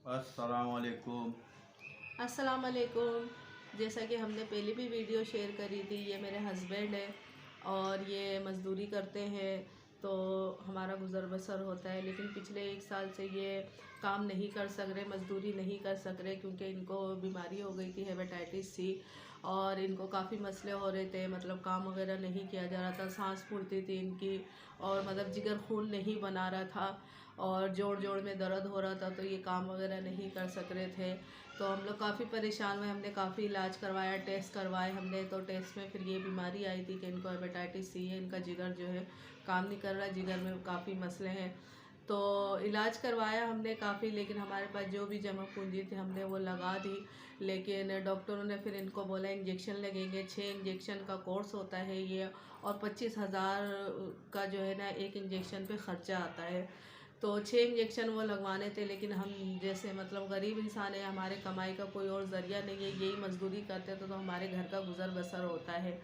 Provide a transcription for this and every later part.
अस्सलामुअलैकुम। अस्सलाम वालेकुम। जैसा कि हमने पहले भी वीडियो शेयर करी थी, ये मेरे हस्बैंड है और ये मज़दूरी करते हैं तो हमारा गुज़र बसर होता है। लेकिन पिछले 1 साल से ये काम नहीं कर सक रहे, मज़दूरी नहीं कर सक रहे क्योंकि इनको बीमारी हो गई थी हेपेटाइटिस सी और इनको काफ़ी मसले हो रहे थे। मतलब काम वगैरह नहीं किया जा रहा था, सांस फूलती थी इनकी और मतलब जिगर खून नहीं बना रहा था और जोड़ जोड़ में दर्द हो रहा था, तो ये काम वगैरह नहीं कर सक रहे थे। तो हम लोग काफ़ी परेशान हुए, हमने काफ़ी इलाज करवाया, टेस्ट करवाए हमने। तो टेस्ट में फिर ये बीमारी आई थी कि इनको हेपेटाइटिस सी है, इनका जिगर जो है काम नहीं कर रहा, जिगर में काफ़ी मसले हैं। तो इलाज करवाया हमने काफ़ी, लेकिन हमारे पास जो भी जमा पूंजी थी हमने वो लगा दी। लेकिन डॉक्टरों ने फिर इनको बोला इंजेक्शन लगेंगे, 6 इंजेक्शन का कोर्स होता है ये और 25,000 का जो है ना एक इंजेक्शन पे ख़र्चा आता है। तो 6 इंजेक्शन वो लगवाने थे, लेकिन हम जैसे मतलब गरीब इंसान है, हमारे कमाई का कोई और ज़रिया नहीं है, यही मज़दूरी करते थे तो हमारे घर का गुज़र बसर होता है।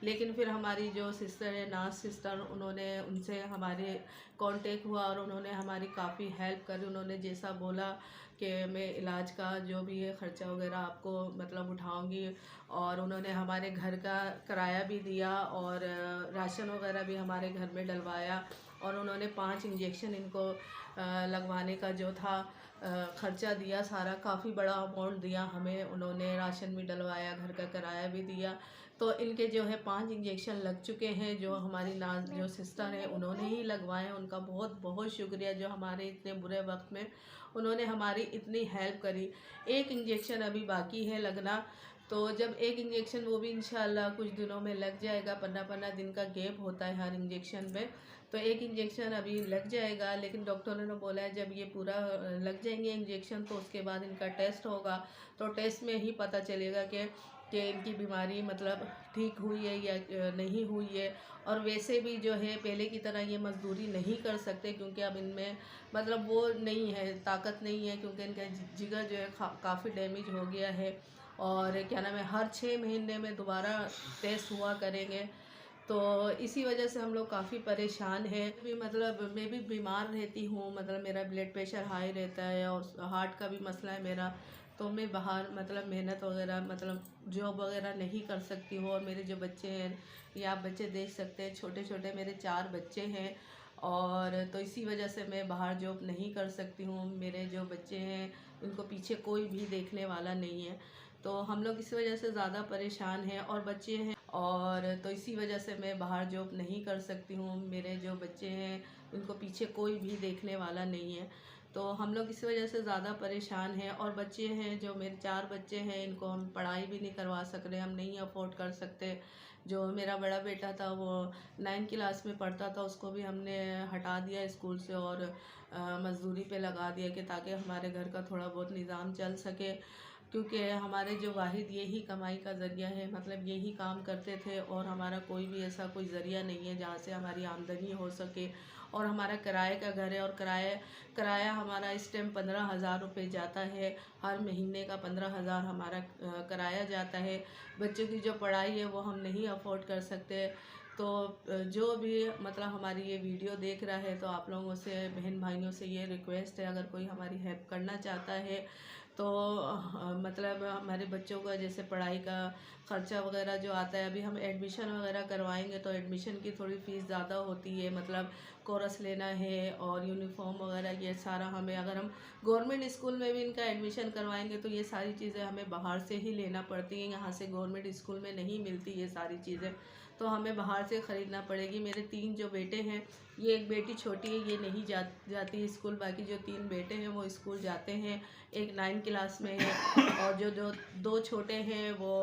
लेकिन फिर हमारी जो सिस्टर है, नाज सिस्टर, उन्होंने उनसे हमारे कांटेक्ट हुआ और उन्होंने हमारी काफ़ी हेल्प करी। उन्होंने जैसा बोला कि मैं इलाज का जो भी है ख़र्चा वगैरह आपको मतलब उठाऊँगी, और उन्होंने हमारे घर का किराया भी दिया और राशन वगैरह भी हमारे घर में डलवाया। और उन्होंने 5 इंजेक्शन इनको लगवाने का जो था ख़र्चा दिया, सारा काफ़ी बड़ा अमाउंट दिया हमें उन्होंने, राशन भी डलवाया, घर का किराया भी दिया। तो इनके जो है 5 इंजेक्शन लग चुके हैं, जो हमारी नाज जो सिस्टर हैं उन्होंने ही लगवाए हैं। उनका बहुत बहुत शुक्रिया, जो हमारे इतने बुरे वक्त में उन्होंने हमारी इतनी हेल्प करी। एक इंजेक्शन अभी बाकी है लगना, तो जब एक इंजेक्शन वो भी इंशाल्लाह कुछ दिनों में लग जाएगा, 15-15 दिन का गैप होता है हर इंजेक्शन में, तो एक इंजेक्शन अभी लग जाएगा। लेकिन डॉक्टरों ने बोला है जब ये पूरा लग जाएंगे इंजेक्शन तो उसके बाद इनका टेस्ट होगा, तो टेस्ट में ही पता चलेगा कि इनकी बीमारी मतलब ठीक हुई है या नहीं हुई है। और वैसे भी जो है पहले की तरह ये मज़दूरी नहीं कर सकते क्योंकि अब इनमें मतलब वो नहीं है, ताकत नहीं है, क्योंकि इनका जिगर जो है काफ़ी डैमेज हो गया है। और क्या नाम है, हर 6 महीने में दोबारा टेस्ट हुआ करेंगे। तो इसी वजह से हम लोग काफ़ी परेशान हैं। भी मतलब मैं भी बीमार रहती हूँ, मतलब मेरा ब्लड प्रेशर हाई रहता है और हार्ट का भी मसला है मेरा। तो मैं बाहर मतलब मेहनत वगैरह मतलब जॉब वगैरह नहीं कर सकती हूँ। और मेरे जो बच्चे हैं, ये आप बच्चे देख सकते हैं, छोटे छोटे मेरे 4 बच्चे हैं। और तो इसी वजह से मैं बाहर जॉब नहीं कर सकती हूँ। मेरे जो बच्चे हैं उनको पीछे कोई भी देखने वाला नहीं है, तो हम लोग इस वजह से ज़्यादा परेशान हैं। और बच्चे हैं, और तो इसी वजह से मैं बाहर जॉब नहीं कर सकती हूँ। मेरे जो बच्चे हैं उनको पीछे कोई भी देखने वाला नहीं है, तो हम लोग इस वजह से ज़्यादा परेशान हैं। और बच्चे हैं, जो मेरे 4 बच्चे हैं, इनको हम पढ़ाई भी नहीं करवा सक रहे, हम नहीं अफोर्ड कर सकते। जो मेरा बड़ा बेटा था वो 9 क्लास में पढ़ता था, उसको भी हमने हटा दिया स्कूल से और मज़दूरी पे लगा दिया कि ताकि हमारे घर का थोड़ा बहुत निज़ाम चल सके, क्योंकि हमारे जो वाहिद यही कमाई का ज़रिया है, मतलब यही काम करते थे और हमारा कोई भी ऐसा कोई ज़रिया नहीं है जहाँ से हमारी आमदनी हो सके। और हमारा किराए का घर है और किराया हमारा इस टाइम 15,000 रुपये जाता है, हर महीने का 15,000 हमारा किराया जाता है। बच्चों की जो पढ़ाई है वो हम नहीं अफोर्ड कर सकते। तो जो भी मतलब हमारी ये वीडियो देख रहा है, तो आप लोगों से, बहन भाइयों से ये रिक्वेस्ट है, अगर कोई हमारी हेल्प करना चाहता है तो मतलब हमारे बच्चों का जैसे पढ़ाई का ख़र्चा वगैरह जो आता है, अभी हम एडमिशन वगैरह करवाएंगे तो एडमिशन की थोड़ी फ़ीस ज़्यादा होती है, मतलब कोरस लेना है और यूनिफॉर्म वगैरह ये सारा हमें, अगर हम गवर्नमेंट स्कूल में भी इनका एडमिशन करवाएंगे तो ये सारी चीज़ें हमें बाहर से ही लेना पड़ती हैं, यहाँ से गवर्नमेंट स्कूल में नहीं मिलती ये सारी चीज़ें, तो हमें बाहर से ख़रीदना पड़ेगी। मेरे 3 जो बेटे हैं, ये एक बेटी छोटी है, ये नहीं जाती स्कूल, बाकी जो 3 बेटे हैं वो स्कूल जाते हैं। एक 9 क्लास में है और जो जो 2 छोटे हैं वो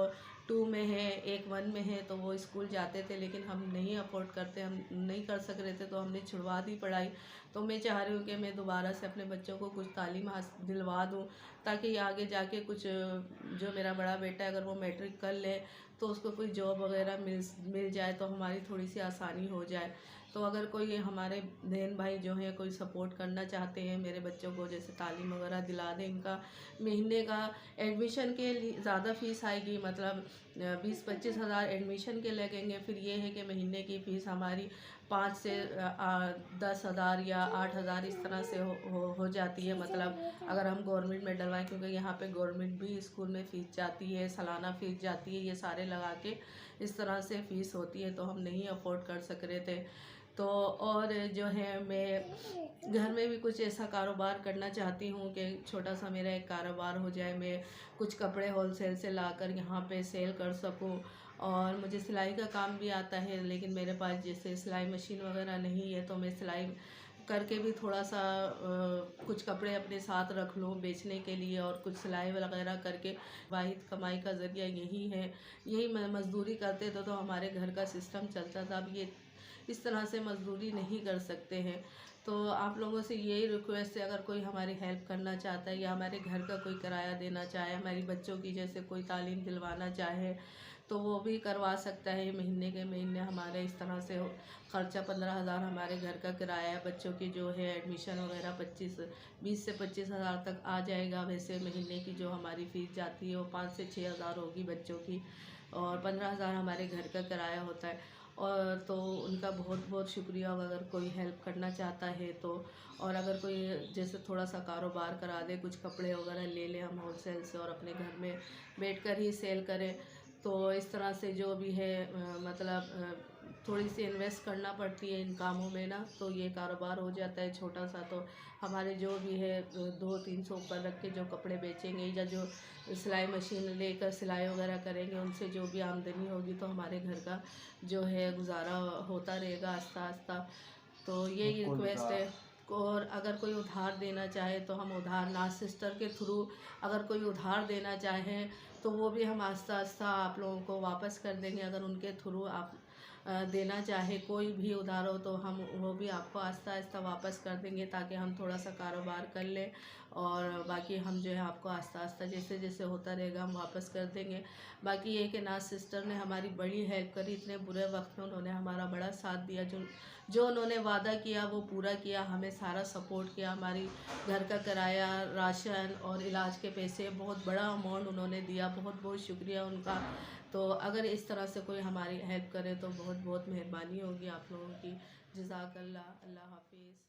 2 में है, एक 1 में है, तो वो स्कूल जाते थे, लेकिन हम नहीं अफोर्ड करते, हम नहीं कर सक रहे थे, तो हमने छुड़वा दी पढ़ाई। तो मैं चाह रही हूँ कि मैं दोबारा से अपने बच्चों को कुछ तालीम दिलवा दूँ, ताकि आगे जाके कुछ, जो मेरा बड़ा बेटा है अगर वो मैट्रिक कर ले तो उसको कोई जॉब वगैरह मिल जाए तो हमारी थोड़ी सी आसानी हो जाए। तो अगर कोई हमारे बहन भाई जो हैं कोई सपोर्ट करना चाहते हैं मेरे बच्चों को, जैसे तालीम वगैरह दिला दें, इनका महीने का एडमिशन के लिए ज़्यादा फ़ीस आएगी, मतलब 20-25 हज़ार एडमिशन के लगेंगे। फिर ये है कि महीने की फ़ीस हमारी 5 से 10,000 या 8,000 इस तरह से हो जाती है। मतलब अगर हम गवर्नमेंट में डलवाएं, क्योंकि यहाँ पे गवर्नमेंट भी स्कूल में फ़ीस जाती है, सालाना फ़ीस जाती है, ये सारे लगा के इस तरह से फ़ीस होती है, तो हम नहीं अफोर्ड कर सक रहे थे। तो और जो है मैं घर में भी कुछ ऐसा कारोबार करना चाहती हूँ कि छोटा सा मेरा एक कारोबार हो जाए, मैं कुछ कपड़े होलसेल से लाकर यहाँ पे सेल कर सकूँ। और मुझे सिलाई का काम भी आता है, लेकिन मेरे पास जैसे सिलाई मशीन वगैरह नहीं है, तो मैं सिलाई करके भी थोड़ा सा कुछ कपड़े अपने साथ रख लूँ बेचने के लिए, और कुछ सिलाई वगैरह करके वाहिद कमाई का ज़रिया यही है। यही मज़दूरी करते थे तो हमारे घर का सिस्टम चलता था। अब ये इस तरह से मज़दूरी नहीं कर सकते हैं। तो आप लोगों से यही रिक्वेस्ट है, अगर कोई हमारी हेल्प करना चाहता है या हमारे घर का कोई किराया देना चाहे, हमारी बच्चों की जैसे कोई तालीम दिलवाना चाहे, तो वो भी करवा सकता है। महीने के महीने हमारे इस तरह से ख़र्चा 15,000 हमारे घर का किराया है। बच्चों की जो है एडमिशन वगैरह 20 से 25,000 तक आ जाएगा। वैसे महीने की जो हमारी फ़ीस जाती है वो 5 से 6,000 होगी बच्चों की, और 15,000 हमारे घर का किराया होता है। और तो उनका बहुत बहुत शुक्रिया अगर कोई हेल्प करना चाहता है तो। और अगर कोई जैसे थोड़ा सा कारोबार करा दे, कुछ कपड़े वगैरह ले लें हम होलसेल से और अपने घर में बैठकर ही सेल करें, तो इस तरह से जो भी है मतलब थोड़ी सी इन्वेस्ट करना पड़ती है इन कामों में ना, तो ये कारोबार हो जाता है छोटा सा। तो हमारे जो भी है 200-300 ऊपर रख के जो कपड़े बेचेंगे या जो सिलाई मशीन लेकर सिलाई वगैरह करेंगे, उनसे जो भी आमदनी होगी तो हमारे घर का जो है गुजारा होता रहेगा आस्ता आस्ता। तो यही रिक्वेस्ट है। और अगर कोई उधार देना चाहे तो हम उधार नाज सिस्टर के थ्रू अगर कोई उधार देना चाहे तो वो भी हम आस्ता आस्ता आप लोगों को वापस कर देंगे। अगर उनके थ्रू आप देना चाहे कोई भी उधार हो तो हम वो भी आपको आस्ता आस्ता वापस कर देंगे, ताकि हम थोड़ा सा कारोबार कर लें। और बाकी हम जो है आपको आस्ता आस्ता जैसे जैसे होता रहेगा हम वापस कर देंगे। बाकी ये कि नाज सिस्टर ने हमारी बड़ी हेल्प करी, इतने बुरे वक्त में उन्होंने हमारा बड़ा साथ दिया। जो उन्होंने वादा किया वो पूरा किया, हमें सारा सपोर्ट किया। हमारी घर का किराया, राशन और इलाज के पैसे बहुत बड़ा अमाउंट उन्होंने दिया। बहुत बहुत शुक्रिया उनका। तो अगर इस तरह से कोई हमारी हेल्प करे तो बहुत बहुत मेहरबानी होगी आप लोगों की। जज़ाकल्लाह। अल्लाह हाफिज़।